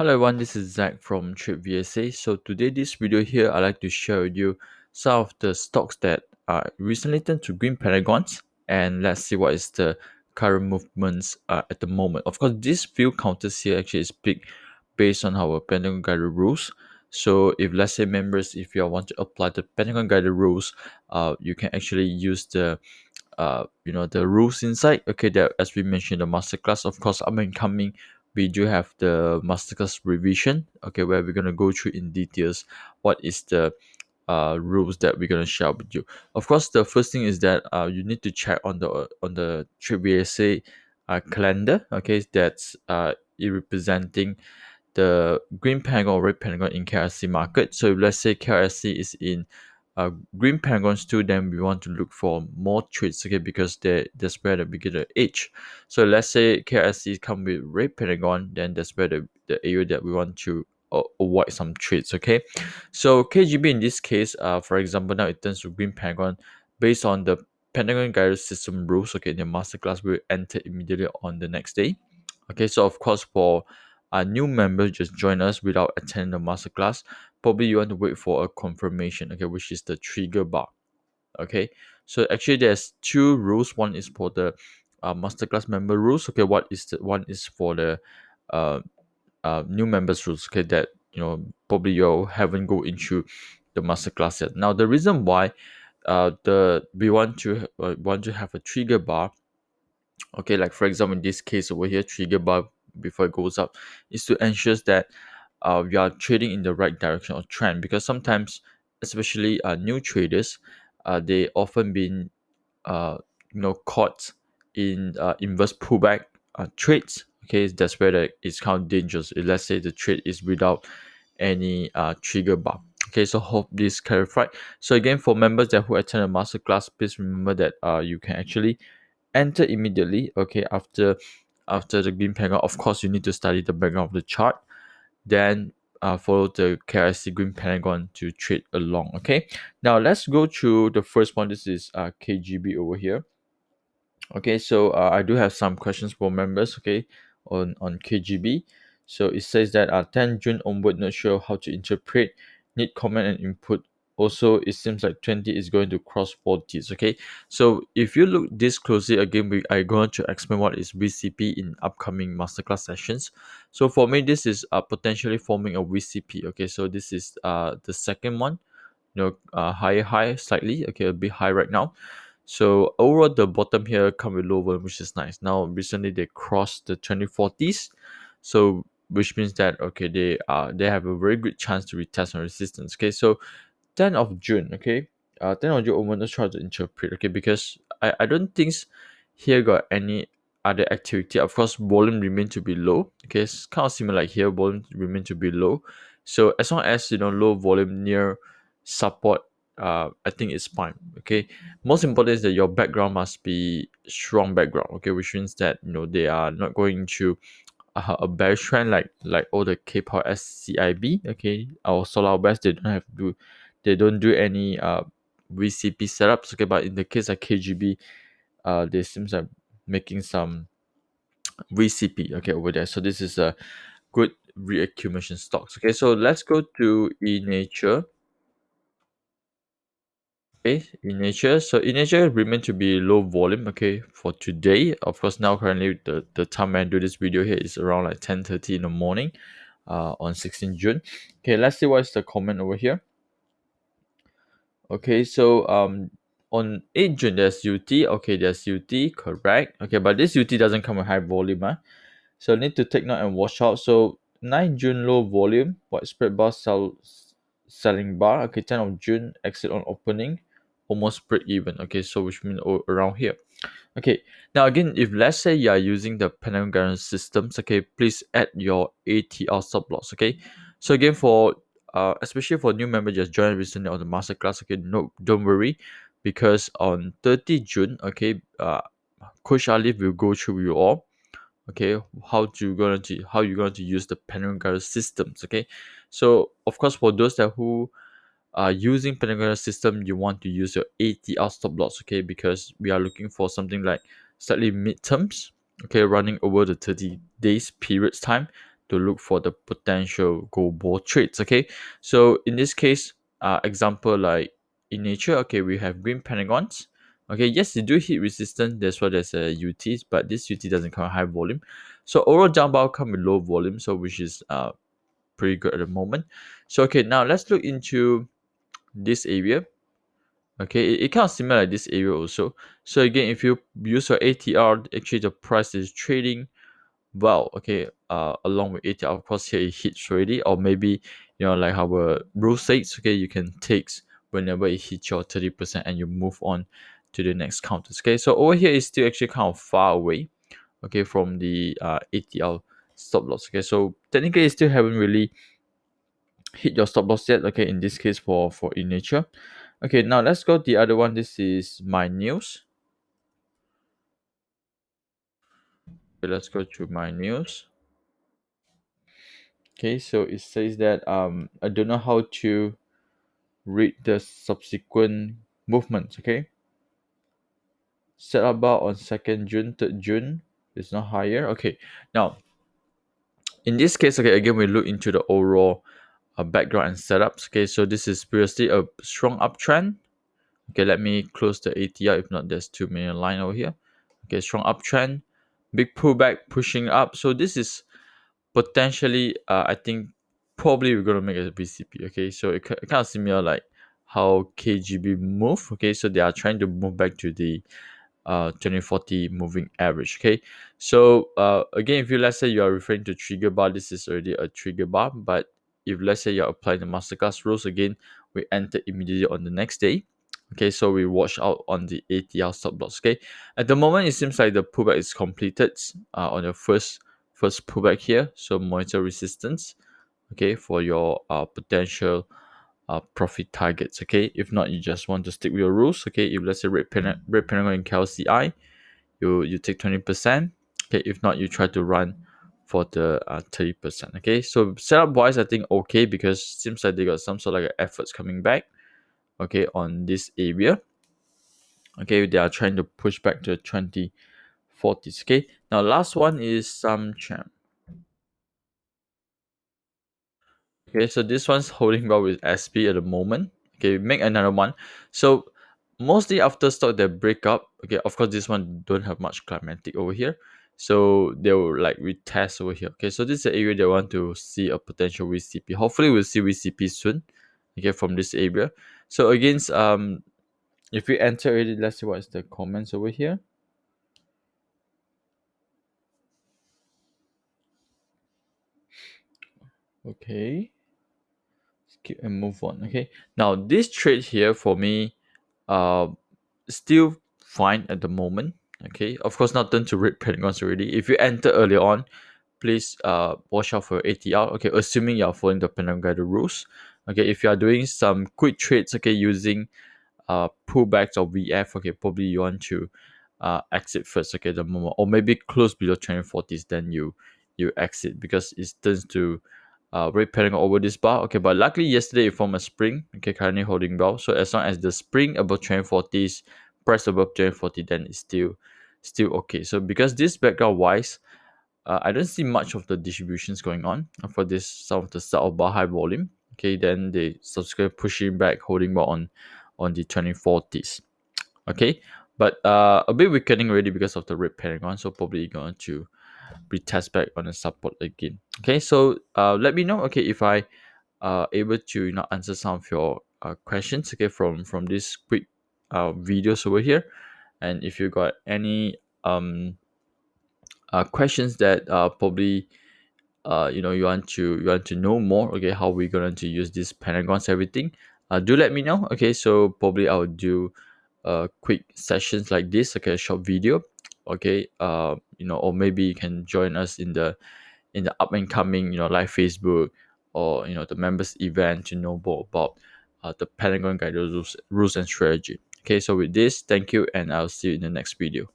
Hello everyone, this is Zach from Trade VSA. So today this video here, I'd like to share with you some of the stocks that recently turned to green Pentagons, and let's see what is the current movements at the moment. Of course, this few counters here actually is big based on our Pentagon guided rules. So if let's say members, if you want to apply the Pentagon guided rules, you can actually use the rules inside. Okay, that as we mentioned the masterclass, of course, up and coming, we do have the masterclass revision. Okay, where we're gonna go through in details what is the rules that we're gonna share with you. Of course, the first thing is that you need to check on the VSA calendar. Okay, that's it representing the green pentagon or red pentagon in KRC market. So if let's say KRC is in green pentagons too, then we want to look for more trades, okay, because that's where the bigger edge. So let's say KRC come with red pentagon, then that's where the area that we want to avoid some trades, okay. So KGB in this case, for example, now it turns to green pentagon based on the Pentagon guided system rules. Okay, the masterclass will enter immediately on the next day. Okay, so of course for new members just join us without attending the masterclass, probably you want to wait for a confirmation, okay, which is the trigger bar. Okay, so actually there's two rules. One is for the masterclass member rules. Okay, what is the one is for the uh, new members rules. Okay, that probably you haven't go into the masterclass yet. Now the reason why the we want to have a trigger bar. Okay, like for example in this case over here, trigger bar before it goes up is to ensure that we are trading in the right direction or trend, because sometimes especially new traders, they often been caught in inverse pullback trades. Okay, that's where it's kind of dangerous if let's say the trade is without any trigger bar. Okay, so hope this clarified. So again, for members that who attend a masterclass, please remember that you can actually enter immediately, okay, after the green pentagon. Of course, you need to study the background of the chart, then follow the KIC green pentagon to trade along. Okay, now let's go through the first one. This is KGB over here. Okay, so I do have some questions for members, okay, on KGB. So it says that 10 June onward, not sure how to interpret, need comment and input. Also, it seems like 20 is going to cross 40s. Okay, so if you look this closely again, we are going to explain what is VCP in upcoming masterclass sessions. So for me, this is potentially forming a VCP. Okay, so this is the second one, high slightly, okay, a bit high right now. So overall the bottom here come with low volume, which is nice. Now recently they crossed the 2040s, so which means that okay, they have a very good chance to retest on resistance. Okay, so 10th of June, okay, 10th of June I'm gonna try to interpret, okay, because I don't think here got any other activity. Of course volume remain to be low. Okay, it's kind of similar like here, volume remain to be low. So as long as low volume near support, I think it's fine. Okay, most important is that your background must be strong background. Okay, which means that they are not going to a bearish trend like all the K-pop SCIB. Okay, our Solar West, they don't do any VCP setups. Okay, but in the case of KGB, they seems like making some VCP, okay, over there. So this is a good reaccumulation stocks. Okay, so let's go to Innature. Okay, Innature. So Innature remain to be low volume, okay, for today. Of course, now currently the time I do this video here is around like 10:30 in the morning, on 16 June. Okay, let's see what's the comment over here. Okay, so on 8 June there's UT. Okay, there's UT, correct. Okay, but this UT doesn't come with high volume, so need to take note and watch out. So 9 June low volume, widespread bar selling bar. Okay, 10 of June exit on opening, almost break even. Okay, so which means around here. Okay, now again, if let's say you are using the Pentagon guidance systems, okay, please add your ATR stop loss. Okay, so again for especially for new members just joined recently on the masterclass, okay, no, don't worry, because on 30 June, okay, Coach Ali will go through you all, okay, how you going to use the Pentagon guidance systems. Okay, so of course for those that who using Pentagon system, you want to use your ATR stop loss, okay, because we are looking for something like slightly midterms, okay, running over the 30 days periods time to look for the potential go bull trades. Okay, so in this case, example like in nature, okay, we have green pentagons. Okay, yes, they do hit resistance. That's why there's a UT, but this UT doesn't come with high volume. So overall jump out come with low volume, so which is pretty good at the moment. So okay, now let's look into this area. Okay, it kind of similar like this area also. So again, if you use your ATR, actually the price is trading well. Okay, along with ATR, of course here it hits already, or maybe like our rule says, okay, you can take whenever it hits your 30% and you move on to the next counters. Okay, so over here is still actually kind of far away, okay, from the ATR stop loss. Okay, so technically it still haven't really hit your stop loss yet. Okay, in this case for Innature. Okay, now let's go the other one. This is Mynews. Okay, let's go to Mynews. Okay, so it says that I don't know how to read the subsequent movements. Okay, set up bar on 2nd June, 3rd June is not higher. Okay, now in this case, okay, again we look into the overall background and setups. Okay, so this is previously a strong uptrend. Okay, let me close the ATR. If not, there's too many line over here. Okay, strong uptrend, big pullback pushing up. So this is potentially, I think probably we're gonna make a BCP. Okay, so it kind of similar like how KGB move. Okay, so they are trying to move back to the 2040 moving average. Okay, so again, if you, let's say you are referring to trigger bar, this is already a trigger bar. But if let's say you're applying the masterclass rules again, we enter immediately on the next day. Okay, so we watch out on the ATR stop loss. Okay, at the moment it seems like the pullback is completed on your first pullback here. So monitor resistance, okay, for your potential profit targets. Okay, if not, you just want to stick with your rules. Okay, if let's say red pentagon and KLCI, you take 20%. Okay, if not, you try to run for the 30%. Okay, so setup wise, I think okay, because seems like they got some sort of like efforts coming back, okay, on this area. Okay, they are trying to push back to 2040s. Okay, now last one is Samchem. Okay, so this one's holding well with SP at the moment. Okay, make another one. So mostly after stock that break up. Okay, of course this one don't have much climatic over here. So they will like retest over here. Okay, so this is the area they want to see a potential VCP. Hopefully we'll see VCP soon. Okay, from this area. So against if we enter it, let's see what's the comments over here. Okay, skip and move on. Okay, now this trade here for me, uh, still fine at the moment. Okay, of course not done to red pentagons already. If you enter early on, please watch out for ATR. Okay, assuming you are following the Pentagon guide rules. Okay, if you are doing some quick trades, okay, using pullbacks or VF, okay, probably you want to exit first. Okay, the moment, or maybe close below 2040s, then you exit because it turns to red Pentagon over this bar. Okay, but luckily yesterday it formed a spring. Okay, currently holding well. So as long as the spring above 2040s, price above 2040, then it's still okay. So because this background wise, I don't see much of the distributions going on for this some of the start of bar high volume. Okay, then they subsequently pushing back, holding more on the 2040s. Okay, but a bit weakening already because of the red Pentagon. So probably going to retest back on the support again. Okay, so let me know. Okay, if I able to answer some of your questions. Okay, from this quick videos over here, and if you got any questions that probably you want to know more, okay, how we're going to use these pentagons, everything, do let me know. Okay, so probably I'll do quick sessions like this, okay, a short video. Okay, or maybe you can join us in the up and coming live Facebook, or the members event to know more about the Pentagon guided rules and strategy. Okay, so with this, thank you, and I'll see you in the next video.